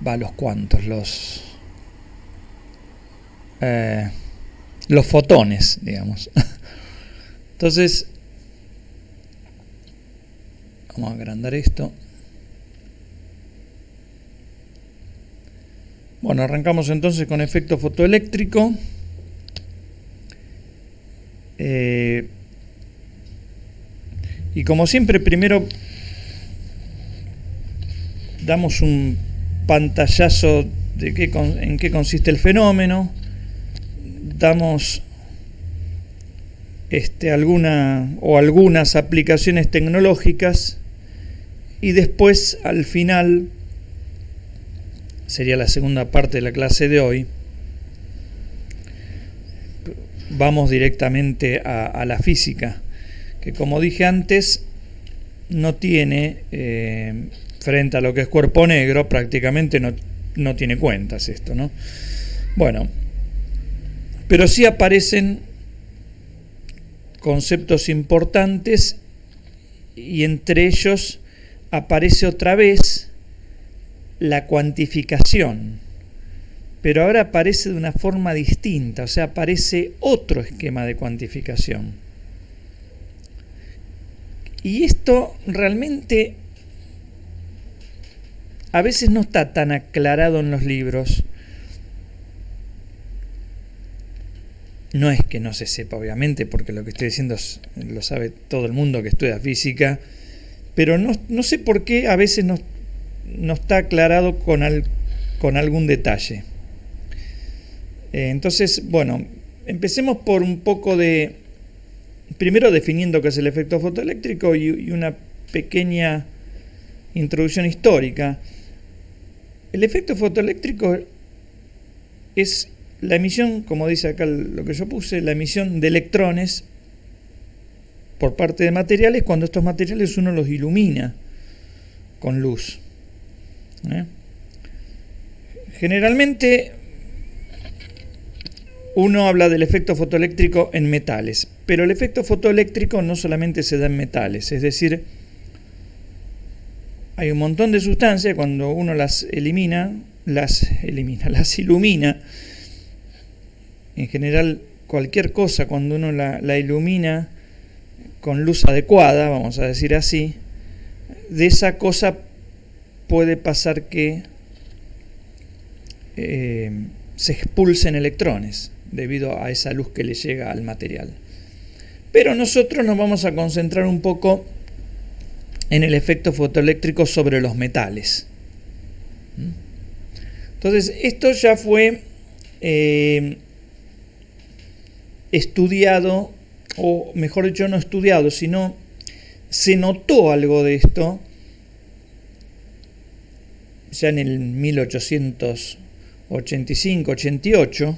los cuantos, los fotones, digamos. Entonces, vamos a agrandar esto. Bueno, arrancamos entonces con efecto fotoeléctrico. Y como siempre, primero damos un pantallazo de en qué consiste el fenómeno. Damos algunas aplicaciones tecnológicas y después, al final, sería la segunda parte de la clase de hoy, vamos directamente a la física, que, como dije antes, no tiene, frente a lo que es cuerpo negro, prácticamente no tiene cuentas esto, ¿no? Bueno, pero sí aparecen conceptos importantes, y entre ellos aparece otra vez la cuantificación, pero ahora aparece de una forma distinta, o sea, aparece otro esquema de cuantificación. Y esto realmente a veces no está tan aclarado en los libros. No es que no se sepa, obviamente, porque lo que estoy diciendo lo sabe todo el mundo que estudia física, pero no sé por qué a veces no está aclarado con algún detalle. Entonces, bueno, empecemos por un poco primero definiendo qué es el efecto fotoeléctrico y una pequeña introducción histórica. El efecto fotoeléctrico es la emisión, como dice acá lo que yo puse, la emisión de electrones por parte de materiales cuando estos materiales uno los ilumina con luz. Generalmente uno habla del efecto fotoeléctrico en metales, pero el efecto fotoeléctrico no solamente se da en metales, es decir, hay un montón de sustancias, cuando uno las ilumina, en general cualquier cosa, cuando uno la ilumina con luz adecuada, vamos a decir así, de esa cosa puede pasar que se expulsen electrones debido a esa luz que le llega al material. Pero nosotros nos vamos a concentrar un poco en el efecto fotoeléctrico sobre los metales. Entonces, esto ya fue estudiado, o mejor dicho, no estudiado, sino se notó algo de esto ya en el 1885-88.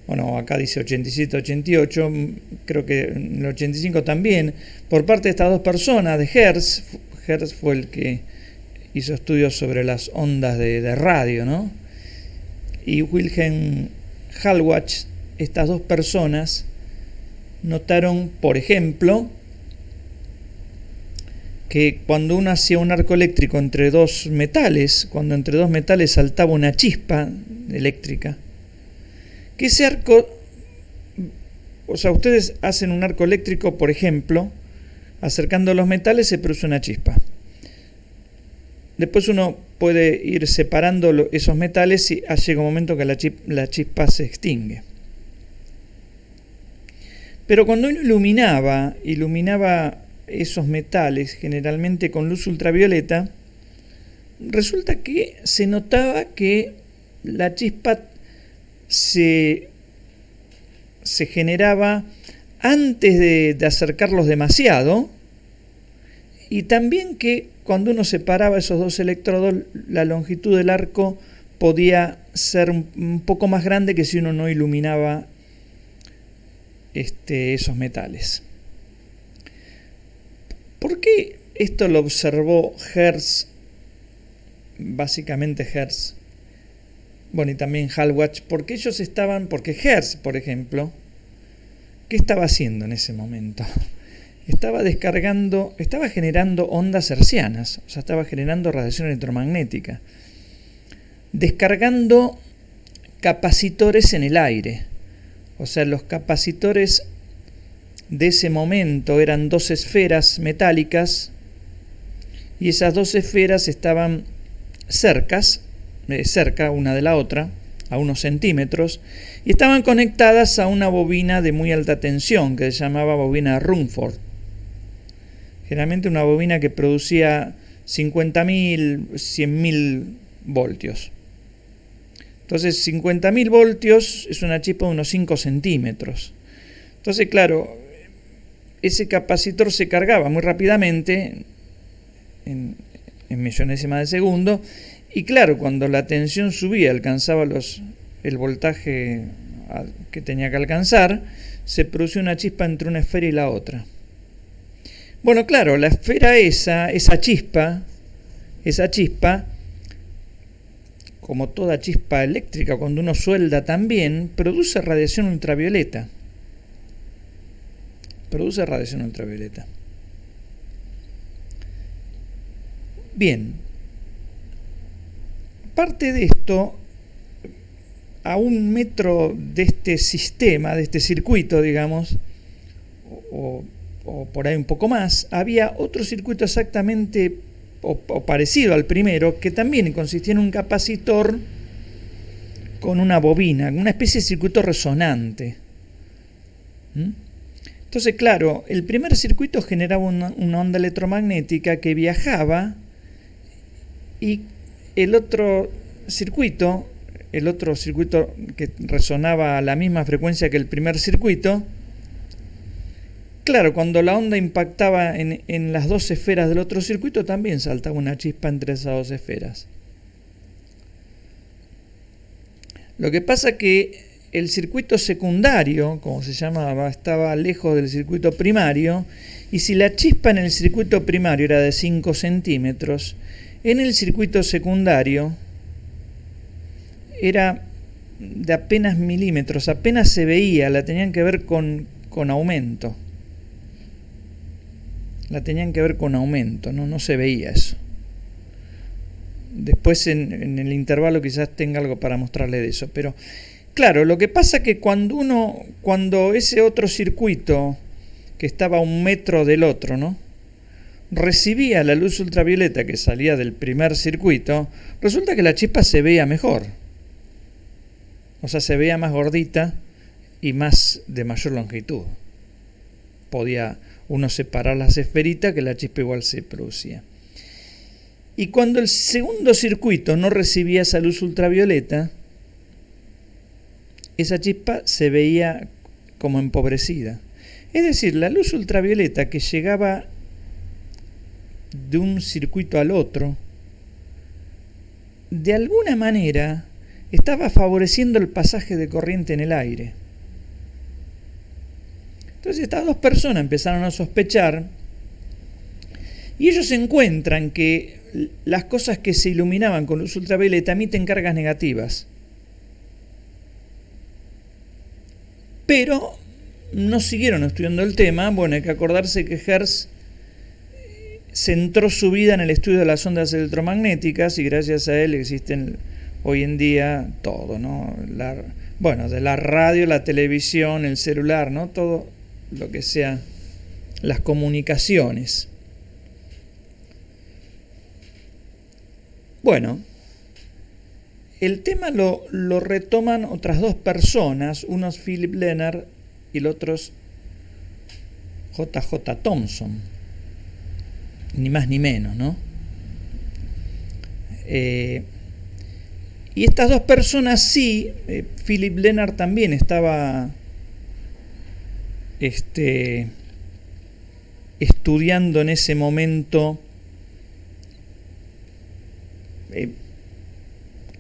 Bueno, acá dice 87-88, creo que en el 85 también, por parte de estas dos personas, de Hertz. Hertz fue el que hizo estudios sobre las ondas de radio, ¿no? Y Wilhelm Halbach. Estas dos personas notaron, por ejemplo, que cuando uno hacía un arco eléctrico entre dos metales, cuando entre dos metales saltaba una chispa eléctrica, que ese arco, o sea, ustedes hacen un arco eléctrico, por ejemplo, acercando los metales se produce una chispa. Después uno puede ir separando esos metales y llega un momento que la chispa se extingue. Pero cuando uno iluminaba esos metales, generalmente con luz ultravioleta, resulta que se notaba que la chispa se generaba antes de acercarlos demasiado, y también que cuando uno separaba esos dos electrodos, la longitud del arco podía ser un poco más grande que si uno no iluminaba esos metales. ¿Por qué esto lo observó Hertz? Básicamente Hertz, bueno, y también Halbach, porque Hertz, por ejemplo, ¿qué estaba haciendo en ese momento? Estaba generando ondas hertzianas, o sea, estaba generando radiación electromagnética. descargando capacitores en el aire. O sea, los capacitores de ese momento eran dos esferas metálicas y esas dos esferas estaban cerca una de la otra, a unos centímetros, y estaban conectadas a una bobina de muy alta tensión que se llamaba bobina Rumford. Generalmente una bobina que producía 50.000, 100.000 voltios. Entonces 50.000 voltios es una chispa de unos 5 centímetros. Entonces, claro, ese capacitor se cargaba muy rápidamente, en millonésimas de segundo, y claro, cuando la tensión subía, alcanzaba el voltaje que tenía que alcanzar, se producía una chispa entre una esfera y la otra. Bueno, claro, la esfera esa chispa, como toda chispa eléctrica, cuando uno suelda también, produce radiación ultravioleta. Bien, parte de esto, a 1 metro de este sistema, de este circuito, digamos, o por ahí un poco más, había otro circuito exactamente o parecido al primero, que también consistía en un capacitor con una bobina, una especie de circuito resonante. Entonces, claro, el primer circuito generaba una onda electromagnética que viajaba, y el otro circuito que resonaba a la misma frecuencia que el primer circuito, claro, cuando la onda impactaba en las dos esferas del otro circuito, también saltaba una chispa entre esas dos esferas. Lo que pasa que el circuito secundario, como se llamaba, estaba lejos del circuito primario, y si la chispa en el circuito primario era de 5 centímetros, en el circuito secundario era de apenas milímetros, apenas se veía, la tenían que ver con aumento. No se veía eso. Después en el intervalo quizás tenga algo para mostrarle de eso, pero claro, lo que pasa es que cuando ese otro circuito que estaba a 1 metro del otro, ¿no?, recibía la luz ultravioleta que salía del primer circuito, resulta que la chispa se veía mejor. O sea, se veía más gordita y de mayor longitud. Podía uno separar las esferitas, que la chispa igual se producía. Y cuando el segundo circuito no recibía esa luz ultravioleta, esa chispa se veía como empobrecida. Es decir, la luz ultravioleta que llegaba de un circuito al otro, de alguna manera estaba favoreciendo el pasaje de corriente en el aire. Entonces estas dos personas empezaron a sospechar, y ellos encuentran que las cosas que se iluminaban con luz ultravioleta emiten cargas negativas. Pero no siguieron estudiando el tema. Bueno, hay que acordarse que Hertz centró su vida en el estudio de las ondas electromagnéticas, y gracias a él existen hoy en día todo, ¿no? De la radio, la televisión, el celular, ¿no? Todo lo que sea las comunicaciones. Bueno, el tema lo retoman otras dos personas, uno es Philip Lenard y el otro es J.J. Thomson. Ni más ni menos, ¿no? Y estas dos personas sí, Philip Lenard también estaba estudiando en ese momento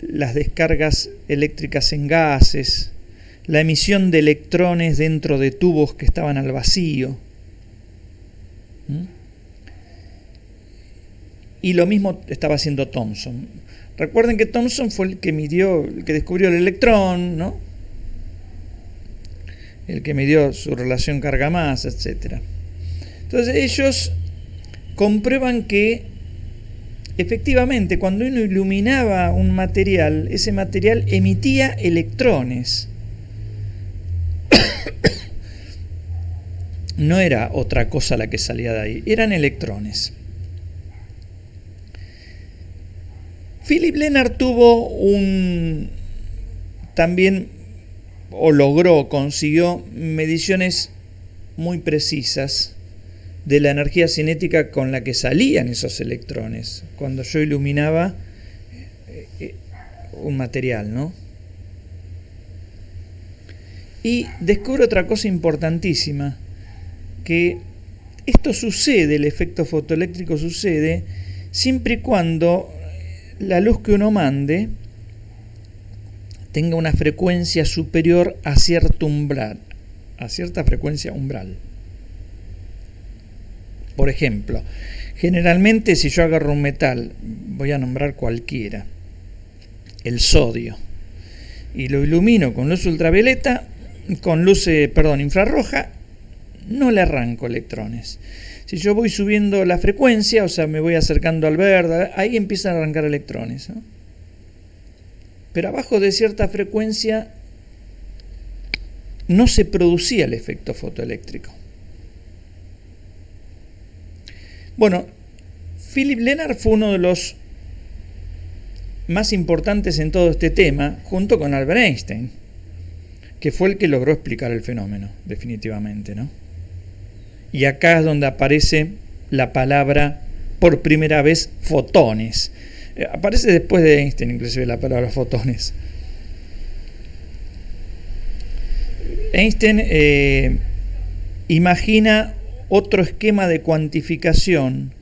las descargas eléctricas en gases, la emisión de electrones dentro de tubos que estaban al vacío. Y lo mismo estaba haciendo Thomson. Recuerden que Thomson fue el que descubrió el electrón, ¿no? El que midió su relación carga-masa, etc. Entonces ellos comprueban que efectivamente, cuando uno iluminaba un material, ese material emitía electrones. No era otra cosa la que salía de ahí, eran electrones. Philipp Lenard tuvo también, o consiguió mediciones muy precisas de la energía cinética con la que salían esos electrones cuando yo iluminaba un material, ¿no? Y descubro otra cosa importantísima, que esto sucede, el efecto fotoeléctrico sucede siempre y cuando la luz que uno mande tenga una frecuencia superior a cierto umbral, a cierta frecuencia umbral. Por ejemplo, generalmente si yo agarro un metal, voy a nombrar cualquiera, el sodio, y lo ilumino con luz ultravioleta, con luz, infrarroja, no le arranco electrones. Si yo voy subiendo la frecuencia, o sea, me voy acercando al verde, ahí empiezan a arrancar electrones, ¿no? Pero abajo de cierta frecuencia no se producía el efecto fotoeléctrico. Bueno, Philipp Lenard fue uno de los más importantes en todo este tema, junto con Albert Einstein, que fue el que logró explicar el fenómeno, definitivamente, ¿no? Y acá es donde aparece la palabra, por primera vez, fotones. Aparece después de Einstein, inclusive, la palabra fotones. Einstein imagina otro esquema de cuantificación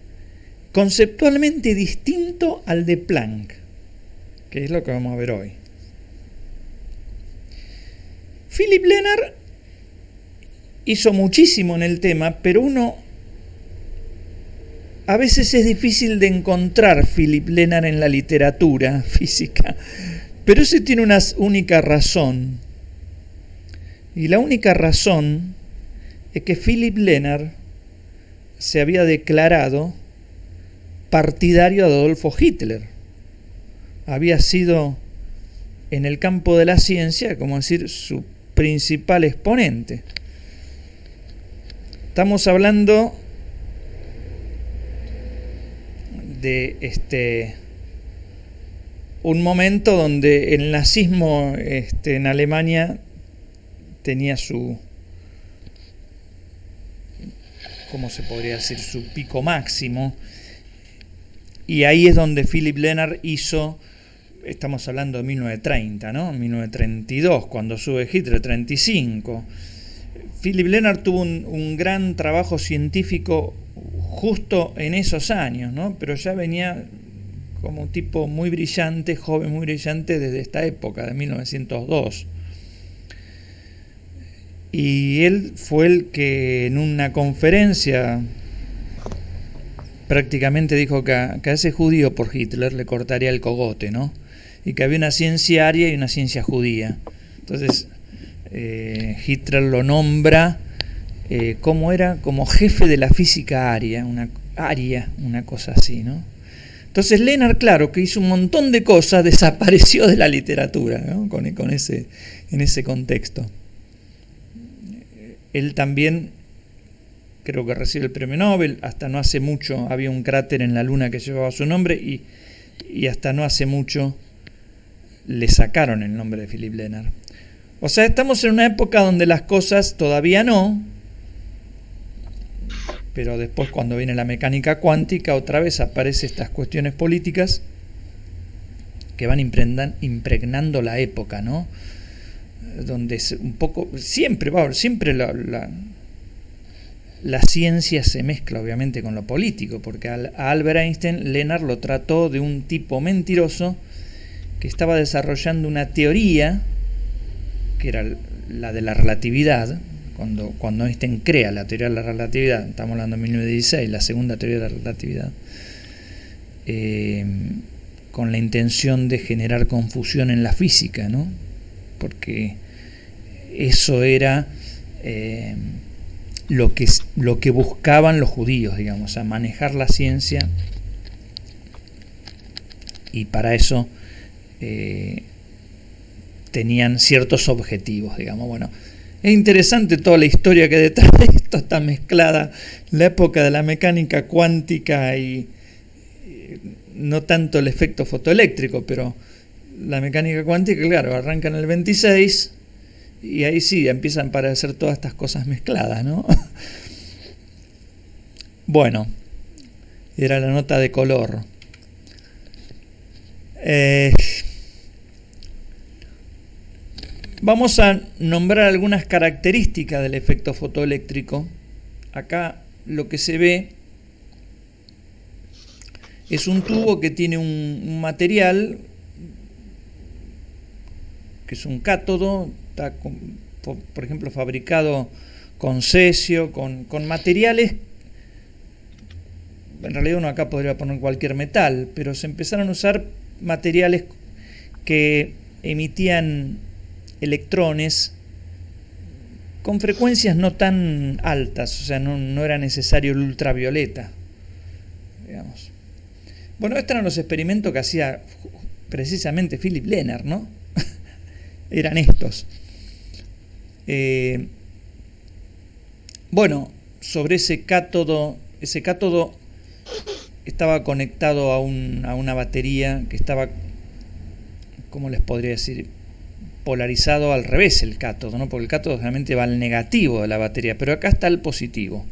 conceptualmente distinto al de Planck, que es lo que vamos a ver hoy. Philipp Lenard hizo muchísimo en el tema, pero a veces es difícil de encontrar Philipp Lenard en la literatura física, pero ese tiene una única razón, y la única razón es que Philipp Lenard se había declarado partidario de Adolfo Hitler. Había sido en el campo de la ciencia, como decir, su principal exponente. Estamos hablando de un momento donde el nazismo en Alemania tenía su, ¿cómo se podría decir?, su pico máximo, y ahí es donde Philipp Lenard hizo, estamos hablando de 1930, ¿no? 1932, cuando sube Hitler, 35. Philipp Lenard tuvo un gran trabajo científico justo en esos años, ¿no? Pero ya venía como un tipo muy brillante, joven, muy brillante desde esta época, de 1902. Y él fue el que en una conferencia prácticamente dijo que a ese judío por Hitler le cortaría el cogote, ¿no? Y que había una ciencia aria y una ciencia judía. Entonces Hitler lo nombra como jefe de la física aria, una cosa así, ¿no? Entonces Lenard, claro, que hizo un montón de cosas, desapareció de la literatura, ¿no? En ese contexto. Él también creo que recibe el premio Nobel. Hasta no hace mucho había un cráter en la Luna que llevaba su nombre, y hasta no hace mucho le sacaron el nombre de Philipp Lenard. O sea, estamos en una época donde las cosas todavía no, pero después, cuando viene la mecánica cuántica, otra vez aparecen estas cuestiones políticas que van impregnando la época, ¿no? Donde un poco siempre la ciencia se mezcla obviamente con lo político, porque a Albert Einstein Lenard lo trató de un tipo mentiroso que estaba desarrollando una teoría que era la de la relatividad. Cuando Einstein crea la teoría de la relatividad, estamos hablando de 1916, la segunda teoría de la relatividad, con la intención de generar confusión en la física, ¿no? Porque eso era lo que buscaban los judíos, digamos, a manejar la ciencia y para eso tenían ciertos objetivos, digamos. Bueno, es interesante toda la historia que detrás de esto está mezclada, la época de la mecánica cuántica y no tanto el efecto fotoeléctrico, pero la mecánica cuántica, claro, arranca en el 26 y ahí sí empiezan a aparecer todas estas cosas mezcladas, ¿no? Bueno, era la nota de color. Vamos a nombrar algunas características del efecto fotoeléctrico. Acá lo que se ve es un tubo que tiene un material que es un cátodo, está por ejemplo fabricado con cesio, con materiales. En realidad uno acá podría poner cualquier metal, pero se empezaron a usar materiales que emitían electrones con frecuencias no tan altas, o sea, no era necesario el ultravioleta, digamos. Bueno, estos eran los experimentos que hacía precisamente Philipp Lenard, ¿no? Eran estos. Bueno, sobre ese cátodo estaba conectado a una batería que estaba, ¿cómo les podría decir?, polarizado al revés el cátodo, ¿no? Porque el cátodo realmente va al negativo de la batería, pero acá está el positivo.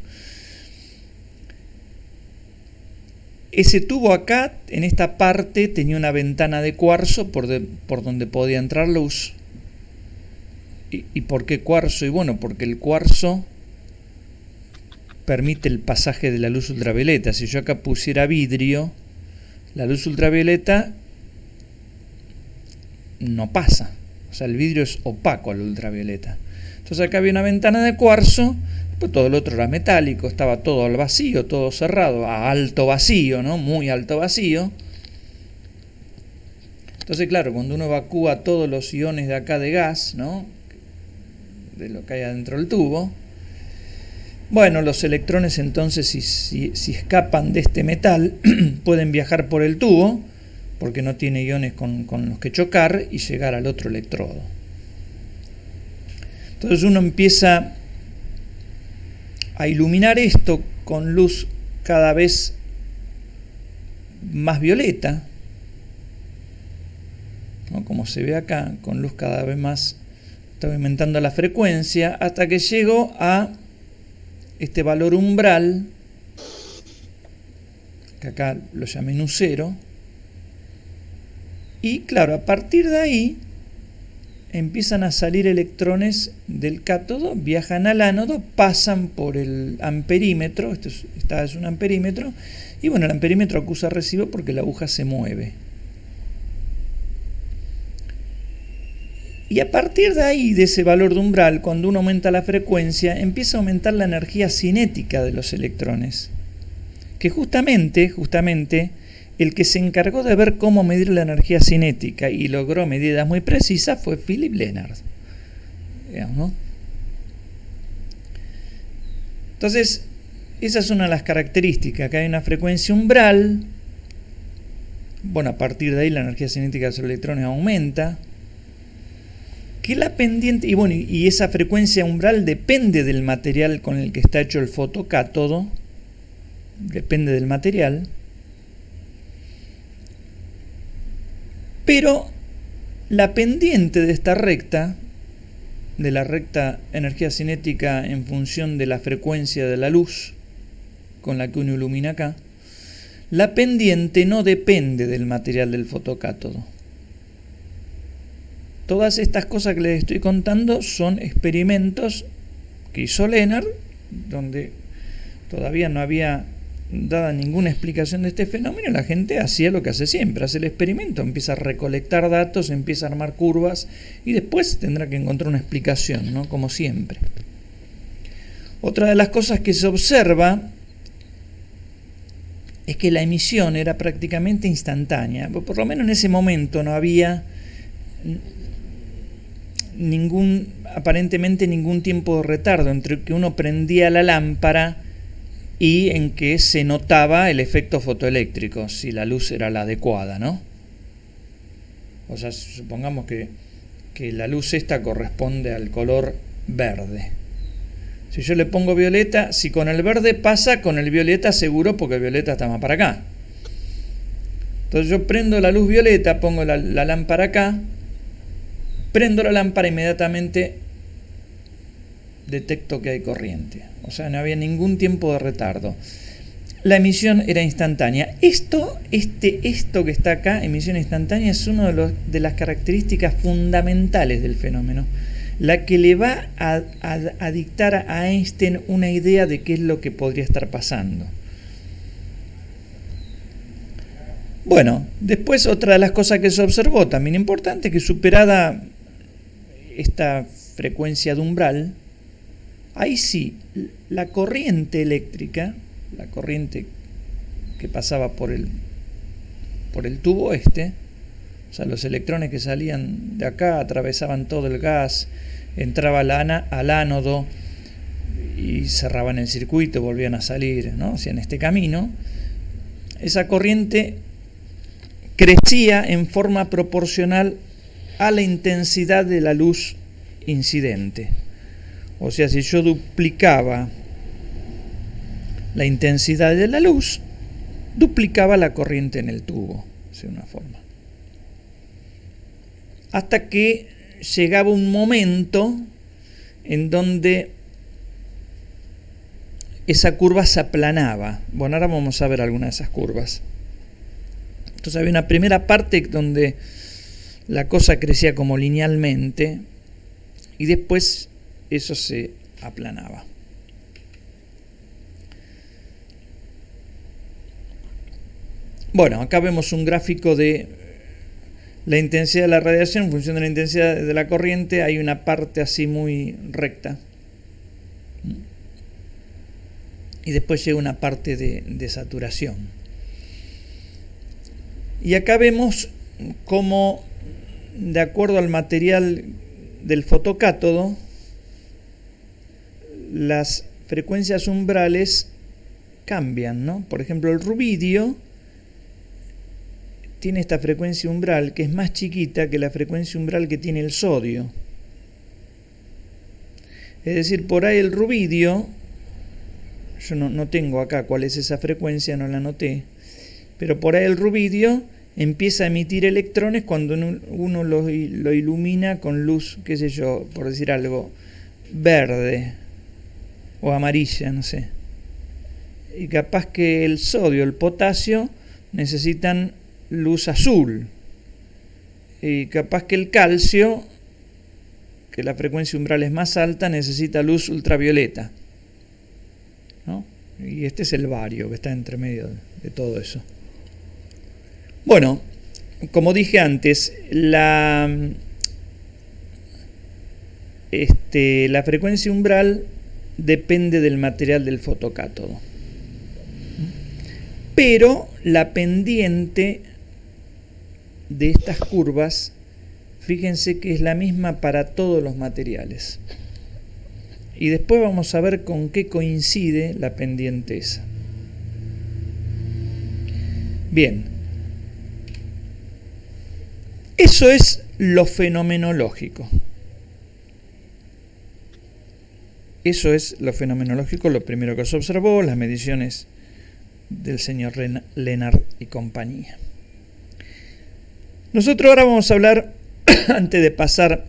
Ese tubo acá, en esta parte, tenía una ventana de cuarzo por donde podía entrar luz. ¿Y por qué cuarzo? Y bueno, porque el cuarzo permite el pasaje de la luz ultravioleta. Si yo acá pusiera vidrio, la luz ultravioleta no pasa. O sea, el vidrio es opaco al ultravioleta. Entonces acá había una ventana de cuarzo, pues todo el otro era metálico, estaba todo al vacío, todo cerrado, a alto vacío, ¿no? Muy alto vacío. Entonces, claro, cuando uno evacúa todos los iones de acá de gas, ¿no?, de lo que hay adentro del tubo, bueno, los electrones entonces, si escapan de este metal, pueden viajar por el tubo, porque no tiene iones con los que chocar, y llegar al otro electrodo. Entonces uno empieza a iluminar esto con luz cada vez más violeta, ¿no?, como se ve acá, con luz cada vez más, está aumentando la frecuencia, hasta que llego a este valor umbral, que acá lo llamé nu0, y claro, a partir de ahí empiezan a salir electrones del cátodo, viajan al ánodo, pasan por el amperímetro, esta es un amperímetro, y bueno, el amperímetro acusa recibo porque la aguja se mueve. Y a partir de ahí, de ese valor de umbral, cuando uno aumenta la frecuencia, empieza a aumentar la energía cinética de los electrones, que justamente el que se encargó de ver cómo medir la energía cinética y logró medidas muy precisas fue Philipp Lenard, digamos, ¿no? Entonces, esa es una de las características, que hay una frecuencia umbral. Bueno, a partir de ahí la energía cinética de los electrones aumenta, que la pendiente, y bueno, y esa frecuencia umbral depende del material con el que está hecho el fotocátodo, depende del material. Pero la pendiente de esta recta, de la recta energía cinética en función de la frecuencia de la luz con la que uno ilumina acá, la pendiente no depende del material del fotocátodo. Todas estas cosas que les estoy contando son experimentos que hizo Lenard, donde todavía no había dada ninguna explicación de este fenómeno. La gente hacía lo que hace siempre, hace el experimento, empieza a recolectar datos, empieza a armar curvas y después tendrá que encontrar una explicación, ¿no?, como siempre. Otra de las cosas que se observa es que la emisión era prácticamente instantánea. Por lo menos en ese momento no había aparentemente ningún tiempo de retardo entre que uno prendía la lámpara y en que se notaba el efecto fotoeléctrico, si la luz era la adecuada, ¿no? O sea, supongamos que la luz esta corresponde al color verde. Si yo le pongo violeta, si con el verde pasa, con el violeta seguro, porque el violeta está más para acá. Entonces yo prendo la luz violeta, pongo la lámpara acá, prendo la lámpara, inmediatamente detecto que hay corriente. O sea, no había ningún tiempo de retardo. La emisión era instantánea. Esto que está acá, emisión instantánea, es una de las características fundamentales del fenómeno, la que le va a dictar a Einstein una idea de qué es lo que podría estar pasando. Bueno, después otra de las cosas que se observó, también importante, que superada esta frecuencia de umbral, ahí sí, la corriente eléctrica, la corriente que pasaba por el tubo este, o sea, los electrones que salían de acá atravesaban todo el gas, entraba al ánodo y cerraban el circuito, volvían a salir, ¿no? O sea, en este camino, esa corriente crecía en forma proporcional a la intensidad de la luz incidente. O sea, si yo duplicaba la intensidad de la luz, duplicaba la corriente en el tubo, de una forma. Hasta que llegaba un momento en donde esa curva se aplanaba. Bueno, ahora vamos a ver algunas de esas curvas. Entonces había una primera parte donde la cosa crecía como linealmente y después eso se aplanaba. Bueno, acá vemos un gráfico de la intensidad de la radiación en función de la intensidad de la corriente. Hay una parte así muy recta y después llega una parte de saturación. Y acá vemos cómo, de acuerdo al material del fotocátodo, las frecuencias umbrales cambian, ¿no? Por ejemplo, el rubidio tiene esta frecuencia umbral que es más chiquita que la frecuencia umbral que tiene el sodio. Es decir, por ahí el rubidio, yo no tengo acá cuál es esa frecuencia, no la anoté, pero por ahí el rubidio empieza a emitir electrones cuando uno lo ilumina con luz, qué sé yo, por decir algo, verde o amarilla, no sé. Y capaz que el sodio, el potasio, necesitan luz azul. Y capaz que el calcio, que la frecuencia umbral es más alta, necesita luz ultravioleta, ¿no? Y este es el bario que está entre medio de todo eso. Bueno, como dije antes, la frecuencia umbral depende del material del fotocátodo. Pero la pendiente de estas curvas, fíjense que es la misma para todos los materiales. Y después vamos a ver con qué coincide la pendiente esa. Bien. Eso es lo fenomenológico. Eso es lo fenomenológico, lo primero que se observó, las mediciones del señor Lennard y compañía. Nosotros ahora vamos a hablar, antes de pasar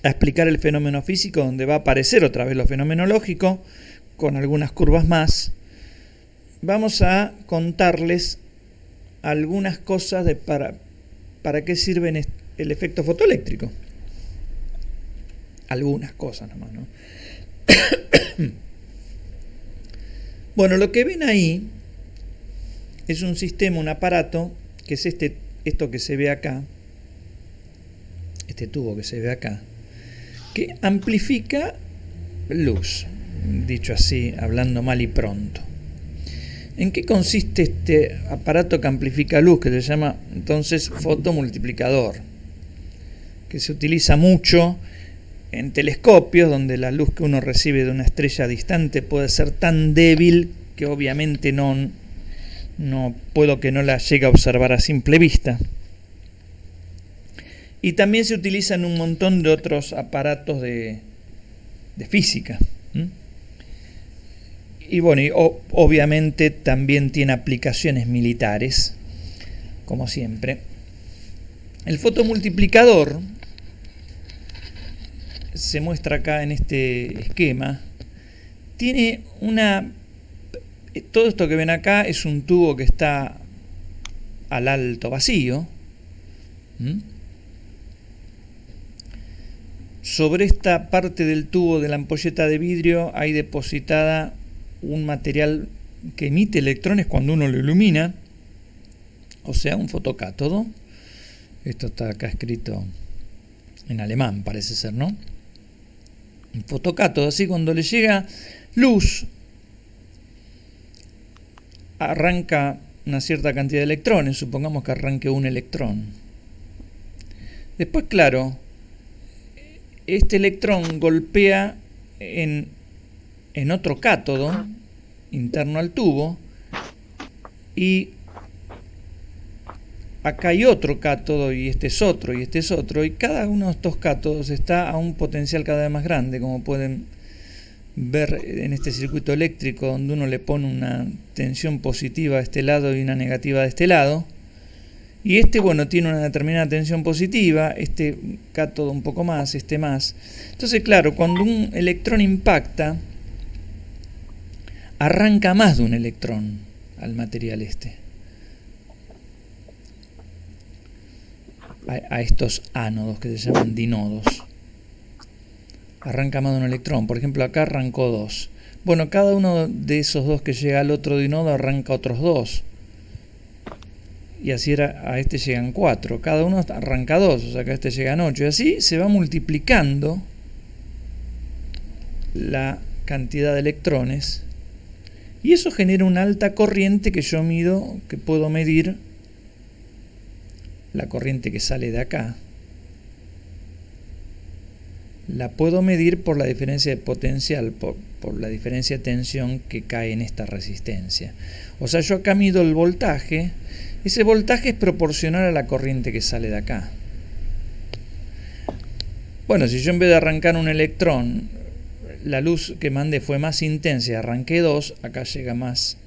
a explicar el fenómeno físico, donde va a aparecer otra vez lo fenomenológico, con algunas curvas más, vamos a contarles algunas cosas para qué sirve el efecto fotoeléctrico. Algunas cosas nomás, ¿no? Bueno, lo que ven ahí es un sistema, un aparato, que es esto que se ve acá, este tubo que se ve acá, que amplifica luz, dicho así, hablando mal y pronto. ¿En qué consiste este aparato que amplifica luz, que se llama entonces fotomultiplicador? Que se utiliza mucho en telescopios, donde la luz que uno recibe de una estrella distante puede ser tan débil que obviamente no puedo que no la llegue a observar a simple vista. Y también se utiliza en un montón de otros aparatos de física. Y bueno, obviamente también tiene aplicaciones militares, como siempre. El fotomultiplicador se muestra acá en este esquema. Tiene todo esto que ven acá es un tubo que está al alto vacío. Sobre esta parte del tubo de la ampolleta de vidrio hay depositada un material que emite electrones cuando uno lo ilumina, o sea, un fotocátodo. Esto está acá escrito en alemán, parece ser, ¿no? Un fotocátodo, así cuando le llega luz, arranca una cierta cantidad de electrones, supongamos que arranque un electrón. Después, claro, este electrón golpea en otro cátodo interno al tubo, y acá hay otro cátodo, y este es otro, y este es otro, y cada uno de estos cátodos está a un potencial cada vez más grande, como pueden ver en este circuito eléctrico, donde uno le pone una tensión positiva a este lado y una negativa de este lado. Y este, bueno, tiene una determinada tensión positiva, este cátodo un poco más, este más. Entonces, claro, cuando un electrón impacta, arranca más de un electrón al material este. A estos ánodos que se llaman dinodos. Arranca más de un electrón. Por ejemplo, acá arrancó 2. Bueno, cada uno de esos 2 que llega al otro dinodo arranca otros 2. Y así a este llegan 4. Cada uno arranca 2, o sea que a este llegan 8. Y así se va multiplicando la cantidad de electrones. Y eso genera una alta corriente que yo mido, que puedo medir la corriente que sale de acá. La puedo medir por la diferencia de potencial, por la diferencia de tensión que cae en esta resistencia. O sea, yo acá mido el voltaje. Ese voltaje es proporcional a la corriente que sale de acá. Bueno, si yo en vez de arrancar un electrón, la luz que mandé fue más intensa y arranqué 2, acá llega más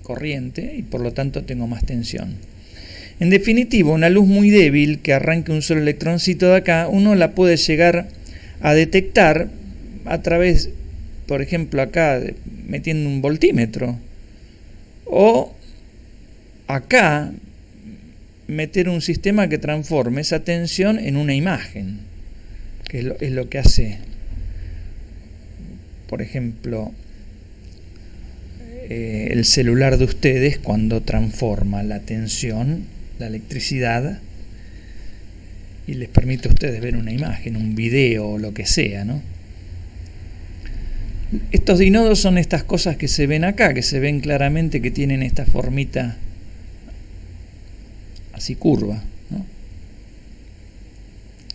corriente y por lo tanto tengo más tensión. En definitiva, una luz muy débil que arranque un solo electroncito de acá, uno la puede llegar a detectar a través, por ejemplo, acá metiendo un voltímetro, o acá meter un sistema que transforme esa tensión en una imagen, que es lo que hace, por ejemplo, el celular de ustedes cuando transforma la tensión, la electricidad, y les permite a ustedes ver una imagen, un video o lo que sea, ¿no? Estos dinodos son estas cosas que se ven acá, que se ven claramente que tienen esta formita así curva, ¿no?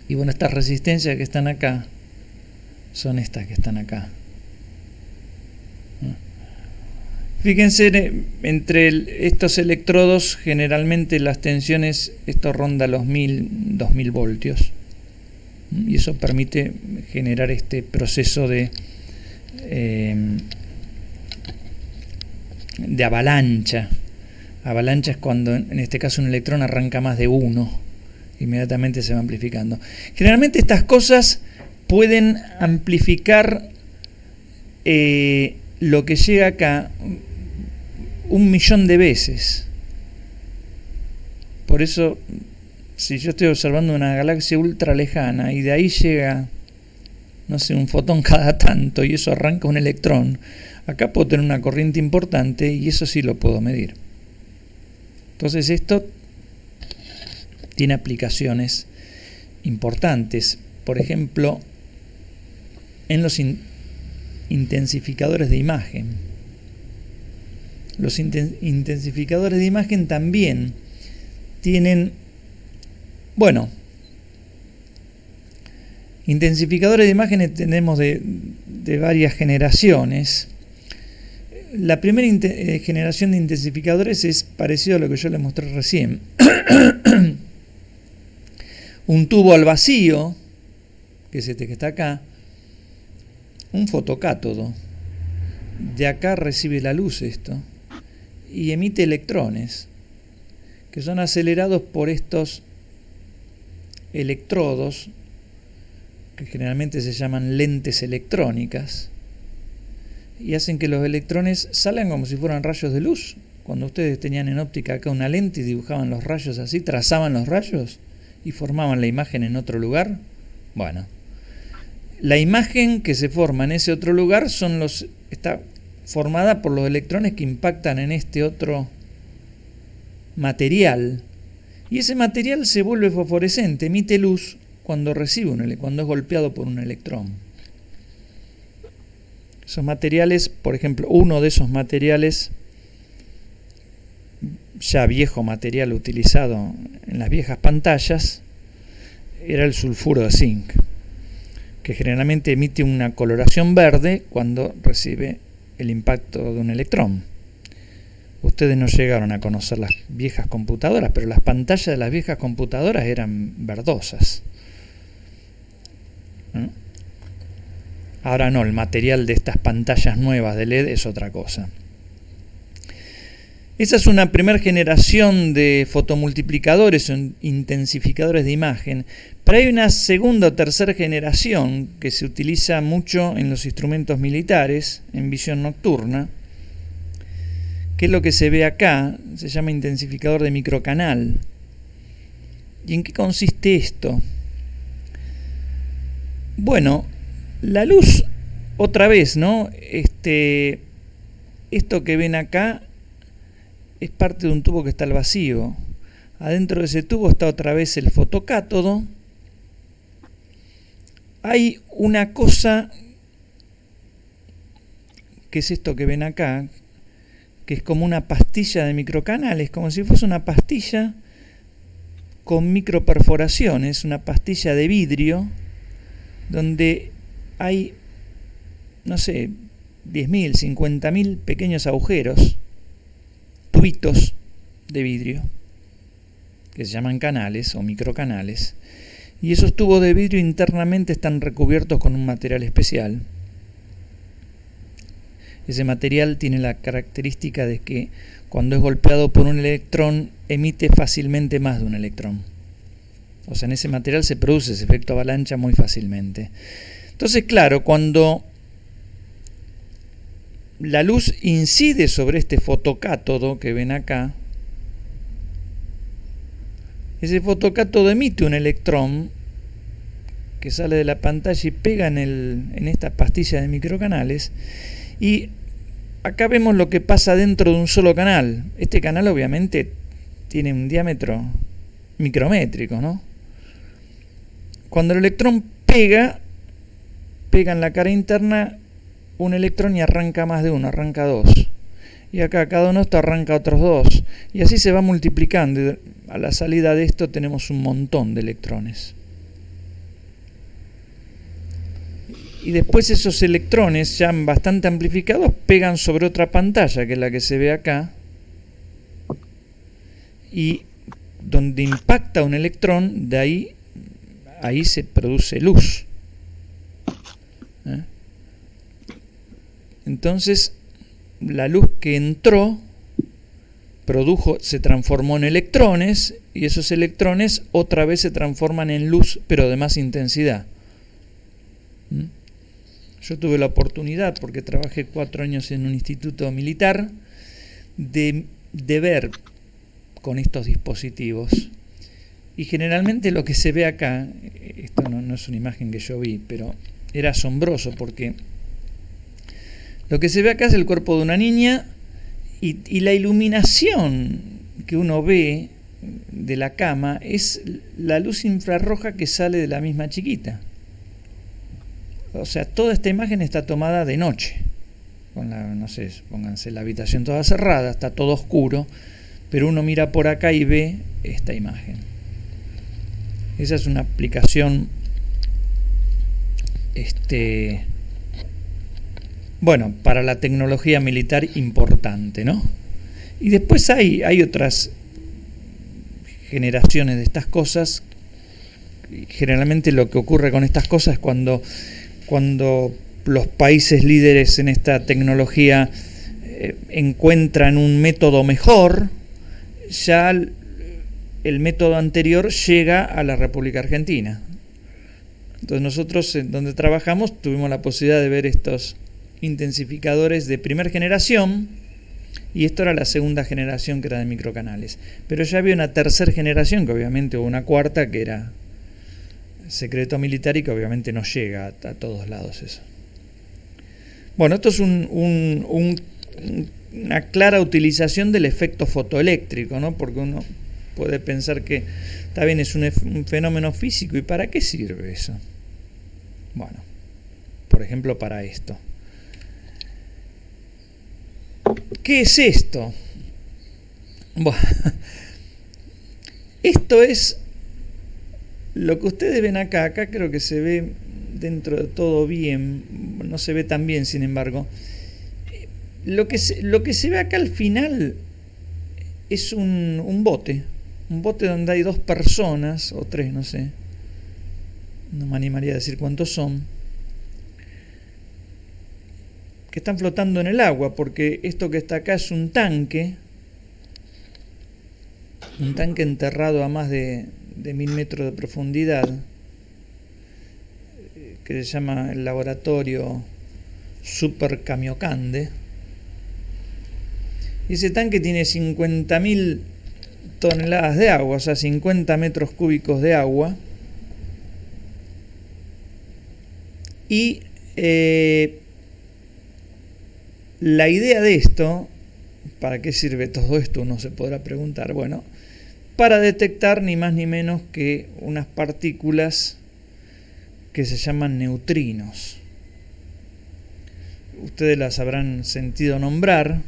Y bueno, estas resistencias que están acá son estas que están acá. Fíjense, entre estos electrodos generalmente las tensiones, esto ronda los 2000 voltios, y eso permite generar este proceso de avalancha. Avalancha es cuando en este caso un electrón arranca más de 1, inmediatamente se va amplificando. Generalmente estas cosas pueden amplificar lo que llega acá 1.000.000 de veces. Por eso, si yo estoy observando una galaxia ultra lejana y de ahí llega, no sé, un fotón cada tanto y eso arranca un electrón, acá puedo tener una corriente importante y eso sí lo puedo medir. Entonces esto tiene aplicaciones importantes. Por ejemplo, en los intensificadores de imagen. Los intensificadores de imagen también tienen, bueno, intensificadores de imágenes tenemos de varias generaciones. La primera generación de intensificadores es parecido a lo que yo les mostré recién. un tubo al vacío, que es este que está acá, un fotocátodo. De acá recibe la luz esto y emite electrones que son acelerados por estos electrodos que generalmente se llaman lentes electrónicas y hacen que los electrones salgan como si fueran rayos de luz. Cuando ustedes tenían en óptica acá una lente y dibujaban los rayos así, trazaban los rayos y formaban la imagen en otro lugar, bueno, la imagen que se forma en ese otro lugar está formada por los electrones que impactan en este otro material. Y ese material se vuelve fosforescente, emite luz cuando cuando es golpeado por un electrón. Esos materiales, por ejemplo, uno de esos materiales, ya viejo material utilizado en las viejas pantallas, era el sulfuro de zinc, que generalmente emite una coloración verde cuando recibe el impacto de un electrón. Ustedes no llegaron a conocer las viejas computadoras, pero las pantallas de las viejas computadoras eran verdosas, ¿no? Ahora no, el material de estas pantallas nuevas de LED es otra cosa. Esa es una primera generación de fotomultiplicadores o intensificadores de imagen, pero hay una segunda o tercera generación que se utiliza mucho en los instrumentos militares, en visión nocturna, que es lo que se ve acá, se llama intensificador de microcanal. ¿Y en qué consiste esto? Bueno, la luz, otra vez, ¿no? Esto que ven acá es parte de un tubo que está al vacío. Adentro de ese tubo está otra vez el fotocátodo. Hay una cosa que es esto que ven acá, que es como una pastilla de microcanales, como si fuese una pastilla con microperforaciones, una pastilla de vidrio, donde hay, no sé, 10.000, 50.000 pequeños agujeros, tubitos de vidrio, que se llaman canales o microcanales, y esos tubos de vidrio internamente están recubiertos con un material especial. Ese material tiene la característica de que cuando es golpeado por un electrón emite fácilmente más de un electrón. O sea, en ese material se produce ese efecto avalancha muy fácilmente. Entonces, claro, cuando la luz incide sobre este fotocátodo que ven acá, ese fotocátodo emite un electrón que sale de la pantalla y pega en esta pastilla de microcanales, y acá vemos lo que pasa dentro de un solo canal. Este canal obviamente tiene un diámetro micrométrico, ¿no? Cuando el electrón pega en la cara interna un electrón y arranca más de uno, arranca dos. Y acá cada uno de estos arranca otros dos. Y así se va multiplicando. Y a la salida de esto tenemos un montón de electrones. Y después esos electrones, ya bastante amplificados, pegan sobre otra pantalla, que es la que se ve acá. Y donde impacta un electrón, ahí se produce luz. Entonces, la luz que entró se transformó en electrones, y esos electrones otra vez se transforman en luz, pero de más intensidad. Yo tuve la oportunidad, porque trabajé 4 años en un instituto militar, de ver con estos dispositivos. Y generalmente lo que se ve acá, esto no es una imagen que yo vi, pero era asombroso, porque lo que se ve acá es el cuerpo de una niña, y la iluminación que uno ve de la cama es la luz infrarroja que sale de la misma chiquita. O sea, toda esta imagen está tomada de noche, con no sé, pónganse la habitación toda cerrada, está todo oscuro, pero uno mira por acá y ve esta imagen. Esa es una aplicación bueno, para la tecnología militar importante, ¿no? Y después hay otras generaciones de estas cosas generalmente lo que ocurre con estas cosas es cuando los países líderes en esta tecnología encuentran un método mejor, ya el método anterior llega a la República Argentina. Entonces nosotros, en donde trabajamos, tuvimos la posibilidad de ver estos intensificadores de primera generación, y esto era la segunda generación, que era de microcanales. Pero ya había una tercera generación, que obviamente hubo una cuarta, que era secreto militar y que obviamente no llega a todos lados eso. Bueno, esto es una clara utilización del efecto fotoeléctrico, ¿no? Porque uno puede pensar que está bien, es un fenómeno físico, ¿y para qué sirve eso? Bueno, por ejemplo, para esto. ¿Qué es esto? Bueno, esto es lo que ustedes ven acá. Acá creo que se ve dentro de todo bien, no se ve tan bien, sin embargo. Lo que se ve acá al final es un bote donde hay 2 personas, o 3, no sé, no me animaría a decir cuántos son, que están flotando en el agua, porque esto que está acá es un tanque enterrado a más de 1000 metros de profundidad, que se llama el laboratorio Super Kamiokande. Y ese tanque tiene 50.000 toneladas de agua, o sea, 50 metros cúbicos de agua. Y la idea de esto, ¿para qué sirve todo esto? Uno se podrá preguntar. Bueno, para detectar ni más ni menos que unas partículas que se llaman neutrinos. Ustedes las habrán sentido nombrar.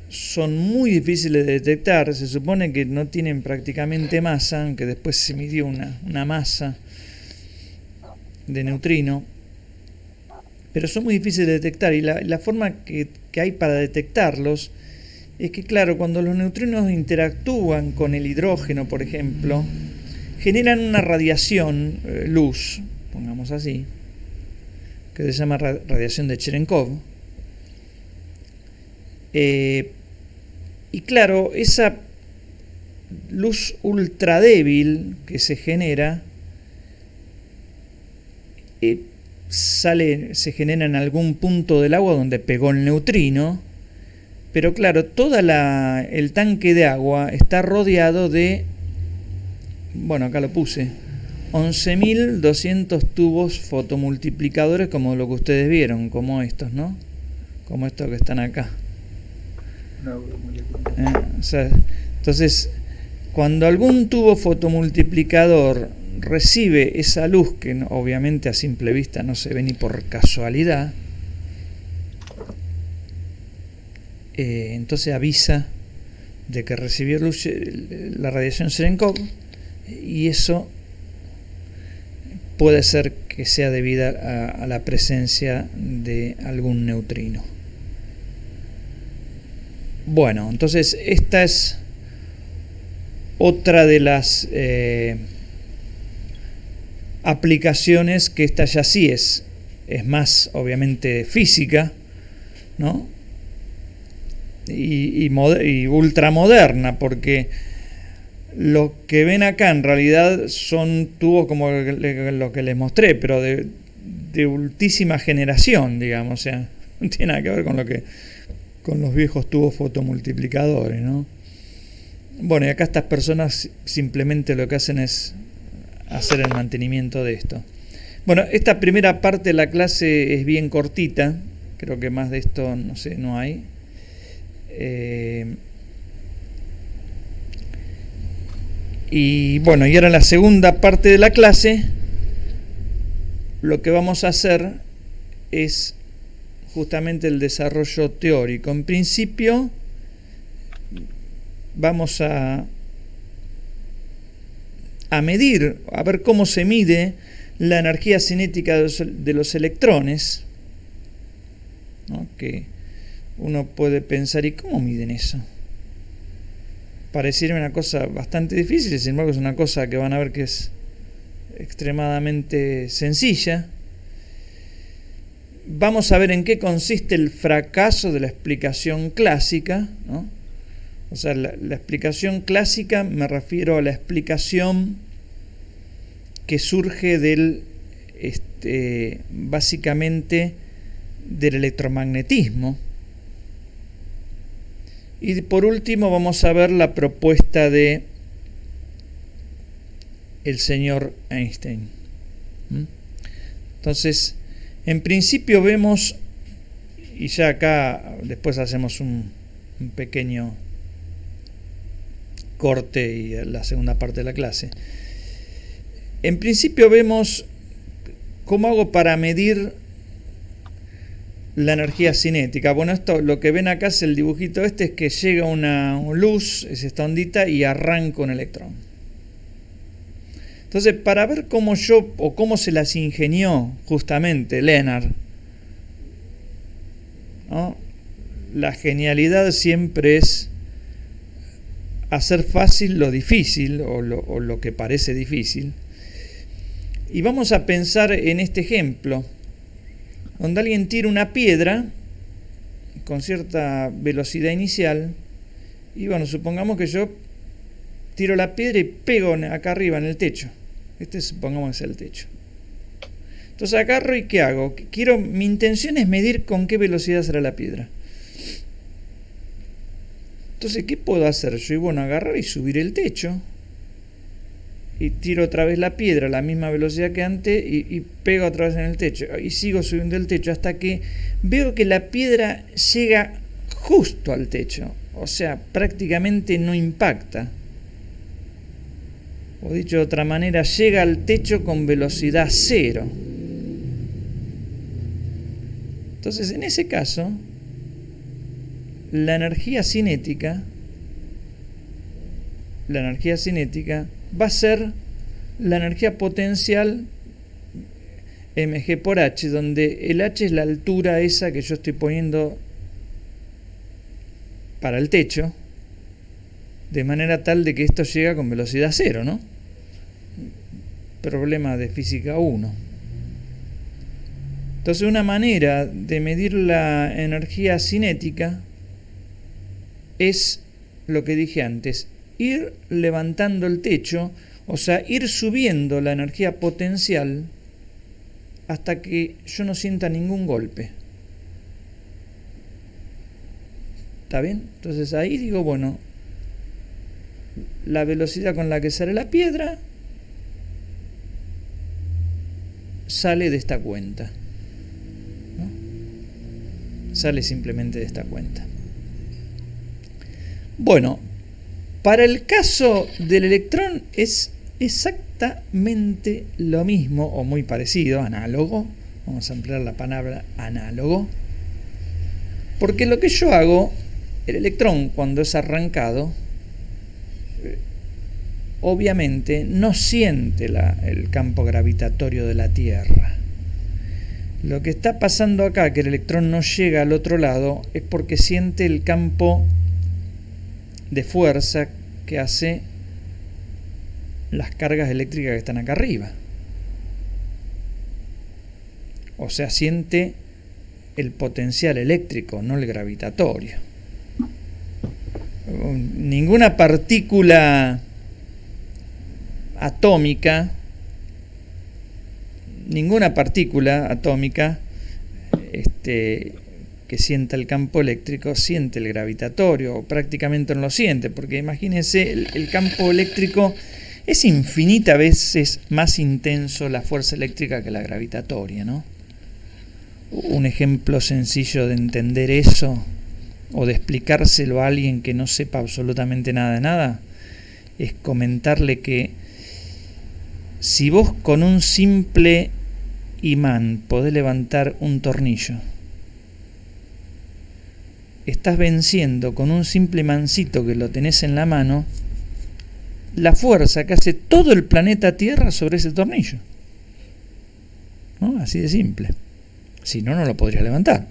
Son muy difíciles de detectar. Se supone que no tienen prácticamente masa, aunque después se midió una masa de neutrino. Pero son muy difíciles de detectar, y la forma que hay para detectarlos es que, claro, cuando los neutrinos interactúan con el hidrógeno, por ejemplo, generan una radiación, luz, pongamos así, que se llama radiación de Cherenkov. Y claro, esa luz ultra débil que se genera se genera en algún punto del agua donde pegó el neutrino, pero claro, el tanque de agua está rodeado de, bueno, acá lo puse, 11.200 tubos fotomultiplicadores, como lo que ustedes vieron, como estos, ¿no? Como estos que están acá. O sea, entonces, cuando algún tubo fotomultiplicador recibe esa luz, que obviamente a simple vista no se ve ni por casualidad, entonces avisa de que recibió luz, la radiación Cherenkov, y eso puede ser que sea debida a la presencia de algún neutrino. Bueno, entonces esta es otra de las aplicaciones, que esta ya sí es más obviamente física, ¿no? Y ultramoderna, porque lo que ven acá en realidad son tubos como lo que les mostré, pero de ultísima generación, digamos, o sea, no tiene nada que ver con los viejos tubos fotomultiplicadores, ¿no? Bueno, y acá estas personas simplemente lo que hacen es hacer el mantenimiento de esto. Bueno, esta primera parte de la clase es bien cortita, creo que más de esto, no sé, no hay. Y bueno, y ahora en la segunda parte de la clase, lo que vamos a hacer es justamente el desarrollo teórico. En principio, vamos a medir, a ver cómo se mide la energía cinética de los electrones, ¿no? Que uno puede pensar, ¿y cómo miden eso? Pareciera una cosa bastante difícil, sin embargo es una cosa que van a ver que es extremadamente sencilla. Vamos a ver en qué consiste el fracaso de la explicación clásica, ¿no? O sea, la explicación clásica, me refiero a la explicación que surge del, básicamente, del electromagnetismo. Y por último vamos a ver la propuesta de el señor Einstein. Entonces, en principio vemos, y ya acá después hacemos un pequeño corte y la segunda parte de la clase. En principio vemos cómo hago para medir la energía cinética. Bueno, esto, lo que ven acá es el dibujito es que llega una luz, es esta ondita, y arranca un electrón. Entonces, para ver cómo se las ingenió justamente Lennard, ¿no? La genialidad siempre es hacer fácil lo difícil, o lo que parece difícil. Y vamos a pensar en este ejemplo, donde alguien tira una piedra con cierta velocidad inicial, y bueno, supongamos que yo tiro la piedra y pego acá arriba en el techo. Supongamos que es el techo. Entonces agarro y ¿qué hago? Mi intención es medir con qué velocidad será la piedra. Entonces, ¿qué puedo hacer yo? Y bueno, agarrar y subir el techo, y tiro otra vez la piedra a la misma velocidad que antes y pego otra vez en el techo, y sigo subiendo el techo hasta que veo que la piedra llega justo al techo, o sea, prácticamente no impacta, o dicho de otra manera, llega al techo con velocidad cero. Entonces, en ese caso, la energía cinética va a ser la energía potencial mg por h, donde el h es la altura esa que yo estoy poniendo para el techo, de manera tal de que esto llega con velocidad cero, ¿no? Problema de física 1. Entonces, una manera de medir la energía cinética es lo que dije antes, ir levantando el techo, o sea, ir subiendo la energía potencial hasta que yo no sienta ningún golpe. ¿Está bien? Entonces ahí digo, bueno, la velocidad con la que sale la piedra sale de esta cuenta, ¿no? Sale simplemente de esta cuenta. Bueno, para el caso del electrón es exactamente lo mismo, o muy parecido, análogo. Vamos a emplear la palabra análogo, porque lo que yo hago, el electrón cuando es arrancado, obviamente no siente el campo gravitatorio de la Tierra. Lo que está pasando acá, que el electrón no llega al otro lado, es porque siente el campo de fuerza que hace las cargas eléctricas que están acá arriba. O sea, siente el potencial eléctrico, no el gravitatorio. Ninguna partícula atómica que sienta el campo eléctrico siente el gravitatorio, o prácticamente no lo siente, porque imagínense, el campo eléctrico es infinitas veces más intenso la fuerza eléctrica que la gravitatoria, ¿no? Un ejemplo sencillo de entender eso, o de explicárselo a alguien que no sepa absolutamente nada de nada, es comentarle que si vos con un simple imán podés levantar un tornillo, estás venciendo con un simple imancito que lo tenés en la mano la fuerza que hace todo el planeta Tierra sobre ese tornillo, ¿no? Así de simple. Si no, no lo podrías levantar.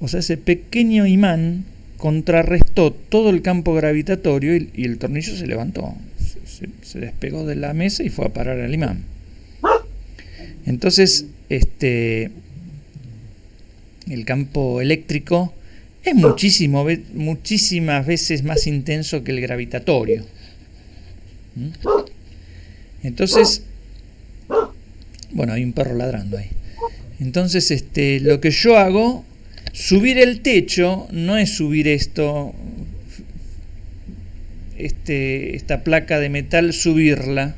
O sea, ese pequeño imán contrarrestó todo el campo gravitatorio y el tornillo se levantó. se despegó de la mesa y fue a parar al imán. Entonces, el campo eléctrico es muchísimas veces más intenso que el gravitatorio. Entonces, bueno, hay un perro ladrando ahí. Entonces, lo que yo hago, subir el techo, no es subir esta placa de metal, subirla.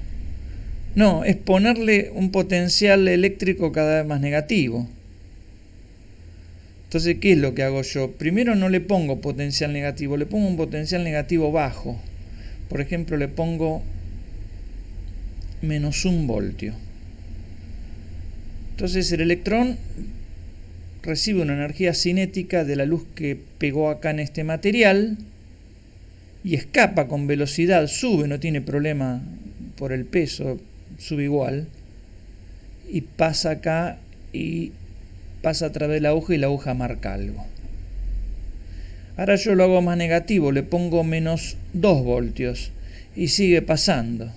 No, es ponerle un potencial eléctrico cada vez más negativo. Entonces, ¿qué es lo que hago yo? Primero no le pongo potencial negativo, le pongo un potencial negativo bajo. Por ejemplo, le pongo -1 voltio. Entonces el electrón recibe una energía cinética de la luz que pegó acá en este material y escapa con velocidad, sube, no tiene problema por el peso, sube igual, y pasa acá y pasa a través de la aguja y la aguja marca algo. Ahora yo lo hago más negativo, le pongo -2 voltios y sigue pasando.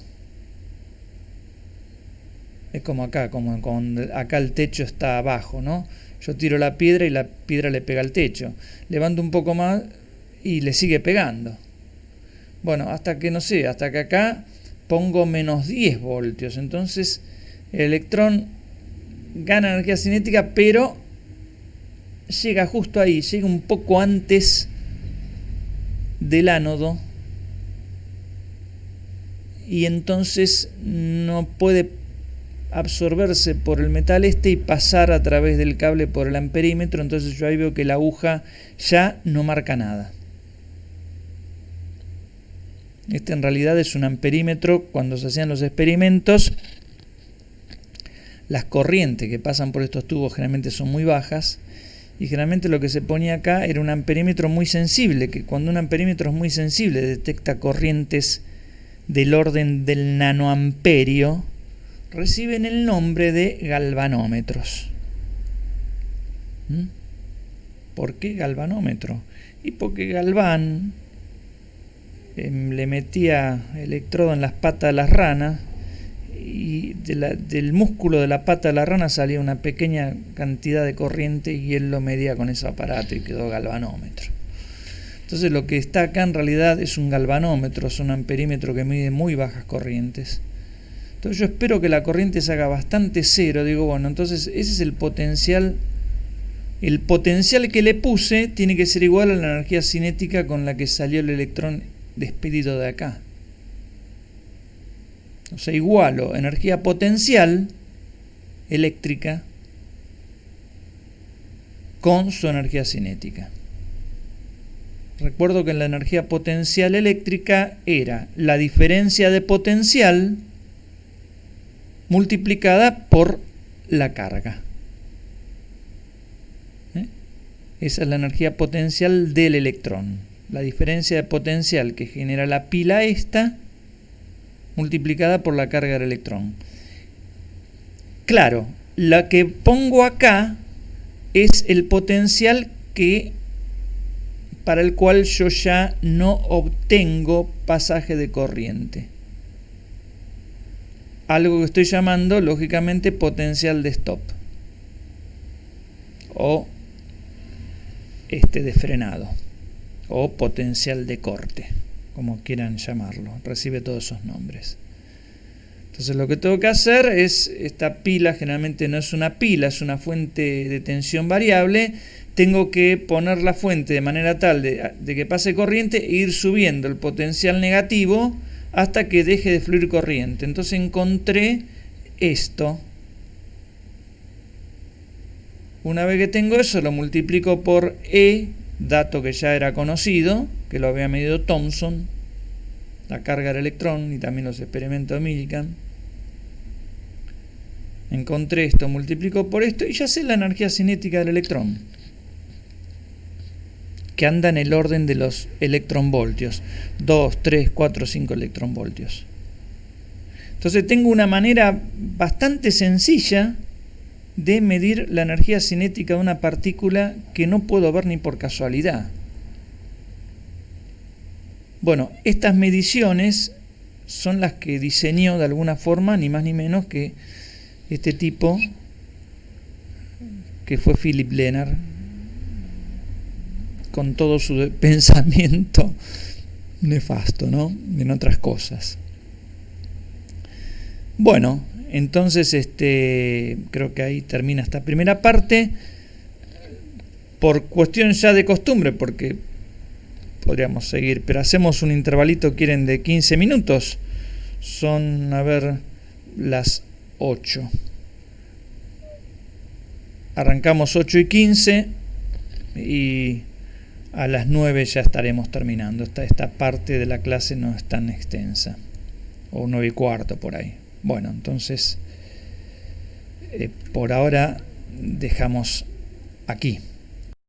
Es como acá, acá el techo está abajo, ¿no? Yo tiro la piedra y la piedra le pega al techo. Levanto un poco más y le sigue pegando. Bueno, hasta que acá pongo -10 voltios. Entonces el electrón gana energía cinética, pero llega justo ahí, llega un poco antes del ánodo y entonces no puede absorberse por el metal y pasar a través del cable por el amperímetro. Entonces yo ahí veo que la aguja ya no marca nada. Este en realidad es un amperímetro. Cuando se hacían los experimentos, las corrientes que pasan por estos tubos generalmente son muy bajas y generalmente lo que se ponía acá era un amperímetro muy sensible, que cuando un amperímetro es muy sensible detecta corrientes del orden del nanoamperio, reciben el nombre de galvanómetros. ¿Por qué galvanómetro? Y porque Galván le metía electrodo en las patas de las ranas y del músculo de la pata de la rana salía una pequeña cantidad de corriente y él lo medía con ese aparato y quedó galvanómetro. Entonces lo que está acá en realidad es un galvanómetro, es un amperímetro que mide muy bajas corrientes. Entonces yo espero que la corriente se haga bastante cero. Digo, bueno, entonces ese es el potencial. El potencial que le puse tiene que ser igual a la energía cinética con la que salió el electrón despedido de acá. O sea, igualo energía potencial eléctrica con su energía cinética. Recuerdo que la energía potencial eléctrica era la diferencia de potencial multiplicada por la carga. Esa es la energía potencial del electrón. La diferencia de potencial que genera la pila esta multiplicada por la carga del electrón. Claro, la que pongo acá es el potencial para el cual yo ya no obtengo pasaje de corriente. Algo que estoy llamando, lógicamente, potencial de stop. O de frenado. O potencial de corte, como quieran llamarlo. Recibe todos esos nombres. Entonces lo que tengo que hacer es, esta pila generalmente no es una pila, es una fuente de tensión variable. Tengo que poner la fuente de manera tal de que pase corriente e ir subiendo el potencial negativo hasta que deje de fluir corriente. Entonces encontré esto. Una vez que tengo eso, lo multiplico por E, dato que ya era conocido, que lo había medido Thomson, la carga del electrón y también los experimentos de Millikan. Encontré esto, multiplico por esto y ya sé la energía cinética del electrón, que anda en el orden de los electronvoltios, 2, 3, 4, 5 electronvoltios. Entonces tengo una manera bastante sencilla de medir la energía cinética de una partícula que no puedo ver ni por casualidad. Bueno, estas mediciones son las que diseñó de alguna forma, ni más ni menos que este tipo que fue Philipp Lenard, con todo su pensamiento nefasto, ¿no? En otras cosas. Bueno, entonces creo que ahí termina esta primera parte. Por cuestión ya de costumbre, porque podríamos seguir, pero hacemos un intervalito, quieren, de 15 minutos. Son, a ver, las 8. Arrancamos 8:15 y a las 9 ya estaremos terminando. Esta parte de la clase no es tan extensa. O 9:15 por ahí. Bueno, entonces por ahora dejamos aquí.